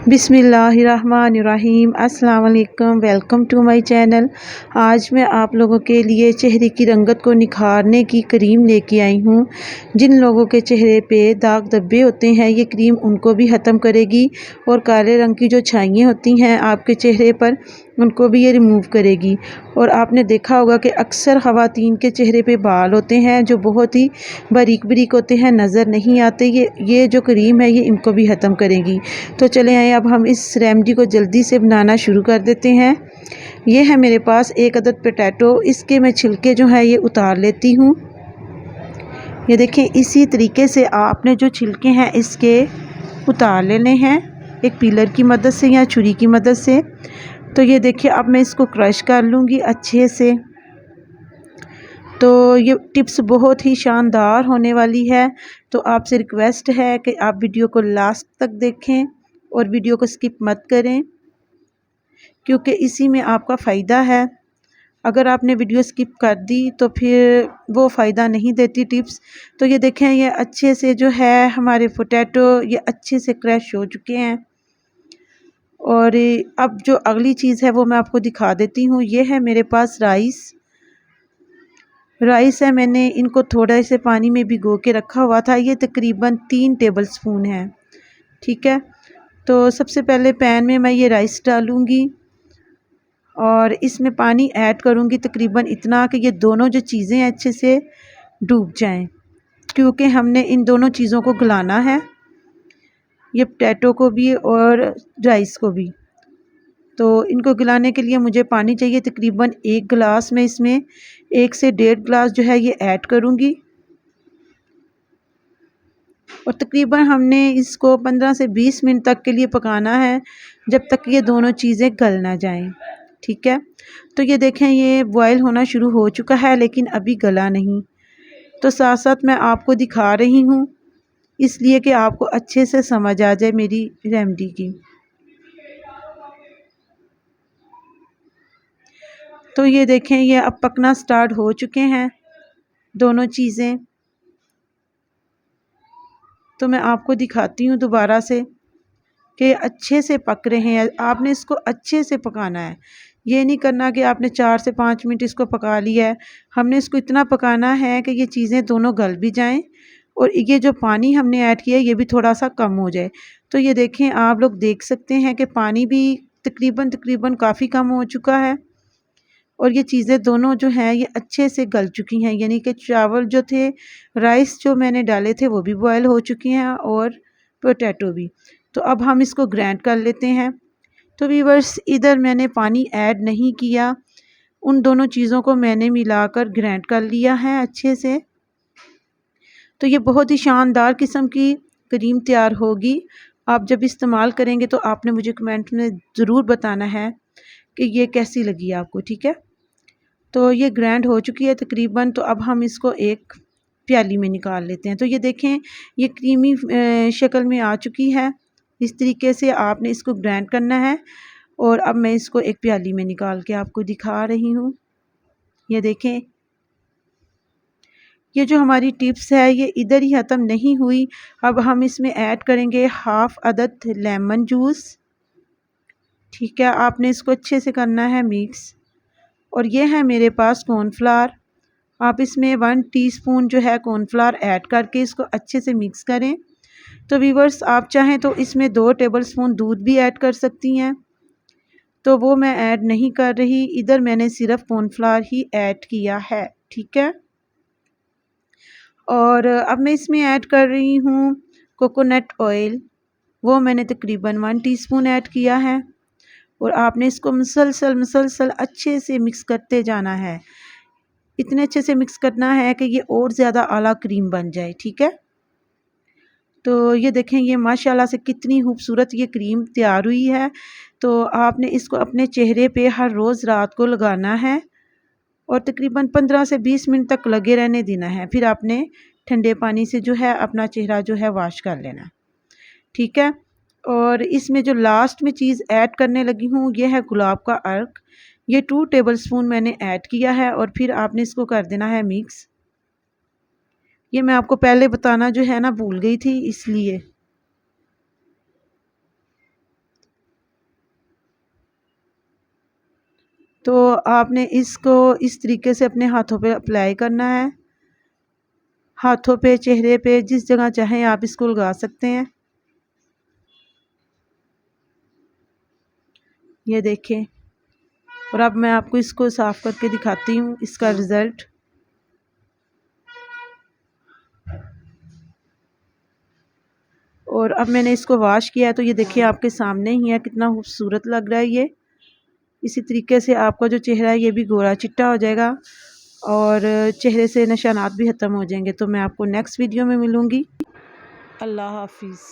बिस्मिल्लाहिर्रहमानिर्रहीम अस्सलाम वालेकुम। Welcome to my channel. आज मैं आप लोगों के लिए चेहरे की रंगत को निखारने की क्रीम लेके आई हूँ। जिन लोगों के चेहरे पे दाग धब्बे होते हैं ये क्रीम उनको भी ख़त्म करेगी और काले रंग की जो छाइयाँ होती हैं आपके चेहरे पर उनको भी ये रिमूव करेगी। और आपने देखा होगा कि अक्सर ख़वातीन के चेहरे पे बाल होते हैं जो बहुत ही बारीक बारीक होते हैं, नज़र नहीं आते। ये जो क्रीम है ये इनको भी ख़त्म करेगी। तो चले आए अब हम इस रेमेडी को जल्दी से बनाना शुरू कर देते हैं। ये है मेरे पास एक अदद पोटैटो, इसके मैं छिलके जो है ये उतार लेती हूँ। ये देखें, इसी तरीके से आपने जो छिलके हैं इसके उतार लेने हैं एक पीलर की मदद से या छुरी की मदद से। तो ये देखिए अब मैं इसको क्रश कर लूँगी अच्छे से। तो ये टिप्स बहुत ही शानदार होने वाली है, तो आपसे रिक्वेस्ट है कि आप वीडियो को लास्ट तक देखें और वीडियो को स्किप मत करें, क्योंकि इसी में आपका फ़ायदा है। अगर आपने वीडियो स्किप कर दी तो फिर वो फ़ायदा नहीं देती टिप्स। तो ये देखें, ये अच्छे से जो है हमारे पोटैटो ये अच्छे से क्रश हो चुके हैं। और अब जो अगली चीज़ है वो मैं आपको दिखा देती हूँ। ये है मेरे पास राइस है। मैंने इनको थोड़ा से पानी में भिगो के रखा हुआ था। ये तकरीबन 3 टेबलस्पून है, ठीक है। तो सबसे पहले पैन में मैं ये राइस डालूँगी और इसमें पानी ऐड करूँगी तकरीबन इतना कि ये दोनों जो चीज़ें अच्छे से डूब जाएं, क्योंकि हमने इन दोनों चीज़ों को गलाना है, ये पोटैटो को भी और राइस को भी। तो इनको गलाने के लिए मुझे पानी चाहिए तकरीबन 1 गिलास में इसमें 1 से 1.5 गिलास जो है ये ऐड करूँगी। और तकरीबन हमने इसको 15 से 20 मिनट तक के लिए पकाना है, जब तक ये दोनों चीज़ें गल ना जाएं, ठीक है। तो ये देखें, ये बॉयल होना शुरू हो चुका है लेकिन अभी गला नहीं। तो साथ साथ मैं आपको दिखा रही हूँ इसलिए कि आपको अच्छे से समझ आ जाए मेरी रेमेडी की। तो ये देखें, ये अब पकना स्टार्ट हो चुके हैं दोनों चीज़ें। तो मैं आपको दिखाती हूँ दोबारा से कि अच्छे से पक रहे हैं। आपने इसको अच्छे से पकाना है, ये नहीं करना कि आपने 4 से 5 मिनट इसको पका लिया है। हमने इसको इतना पकाना है कि ये चीज़ें दोनों गल भी जाएं और ये जो पानी हमने ऐड किया है ये भी थोड़ा सा कम हो जाए। तो ये देखें, आप लोग देख सकते हैं कि पानी भी तकरीबन काफ़ी कम हो चुका है और ये चीज़ें दोनों जो हैं ये अच्छे से गल चुकी हैं, यानी कि चावल जो थे, राइस जो मैंने डाले थे वो भी बॉयल हो चुके हैं और पोटैटो भी। तो अब हम इसको ग्राइंड कर लेते हैं। तो व्यूअर्स, इधर मैंने पानी ऐड नहीं किया, उन दोनों चीज़ों को मैंने मिलाकर ग्राइंड कर लिया है अच्छे से। तो ये बहुत ही शानदार किस्म की क्रीम तैयार होगी। आप जब इस्तेमाल करेंगे तो आपने मुझे कमेंट में ज़रूर बताना है कि ये कैसी लगी आपको, ठीक है। तो ये ग्राइंड हो चुकी है तकरीबन। तो अब हम इसको एक प्याली में निकाल लेते हैं। तो ये देखें, ये क्रीमी शक्ल में आ चुकी है। इस तरीके से आपने इसको ग्राइंड करना है। और अब मैं इसको एक प्याली में निकाल के आपको दिखा रही हूँ। ये देखें, ये जो हमारी टिप्स है ये इधर ही ख़त्म नहीं हुई। अब हम इसमें ऐड करेंगे हाफ़ अदद लेमन जूस, ठीक है। आपने इसको अच्छे से करना है मिक्स। और ये है मेरे पास कॉर्नफ्लावर। आप इसमें 1 टीस्पून जो है कॉर्नफ्लावर ऐड करके इसको अच्छे से मिक्स करें। तो व्यूअर्स, आप चाहें तो इसमें 2 टेबलस्पून दूध भी ऐड कर सकती हैं, तो वो मैं ऐड नहीं कर रही। इधर मैंने सिर्फ कॉर्नफ्लावर ही ऐड किया है, ठीक है। और अब मैं इसमें ऐड कर रही हूँ कोकोनट ऑयल, वो मैंने तकरीबन 1 टीस्पून ऐड किया है। और आपने इसको मुसलसल अच्छे से मिक्स करते जाना है। इतने अच्छे से मिक्स करना है कि ये और ज़्यादा आला क्रीम बन जाए, ठीक है। तो ये देखें, ये माशाल्लाह से कितनी खूबसूरत ये क्रीम तैयार हुई है। तो आपने इसको अपने चेहरे पे हर रोज़ रात को लगाना है और तकरीबन 15 से 20 मिनट तक लगे रहने देना है। फिर आपने ठंडे पानी से जो है अपना चेहरा जो है वॉश कर लेना, ठीक है। और इसमें जो लास्ट में चीज़ ऐड करने लगी हूँ ये है गुलाब का अर्क। ये 2 टेबलस्पून मैंने ऐड किया है और फिर आपने इसको कर देना है मिक्स। ये मैं आपको पहले बताना जो है ना भूल गई थी इसलिए। तो आपने इसको इस तरीके से अपने हाथों पे अप्लाई करना है। हाथों पे, चेहरे पे, जिस जगह चाहें आप इसको लगा सकते हैं। ये देखें। और अब मैं आपको इसको साफ़ करके दिखाती हूँ इसका रिज़ल्ट। और अब मैंने इसको वॉश किया है तो ये देखिए आपके सामने ही है, कितना खूबसूरत लग रहा है ये। इसी तरीके से आपका जो चेहरा है ये भी गोरा चिट्टा हो जाएगा और चेहरे से निशानात भी ख़त्म हो जाएंगे। तो मैं आपको नेक्स्ट वीडियो में मिलूँगी। अल्लाह हाफिज़।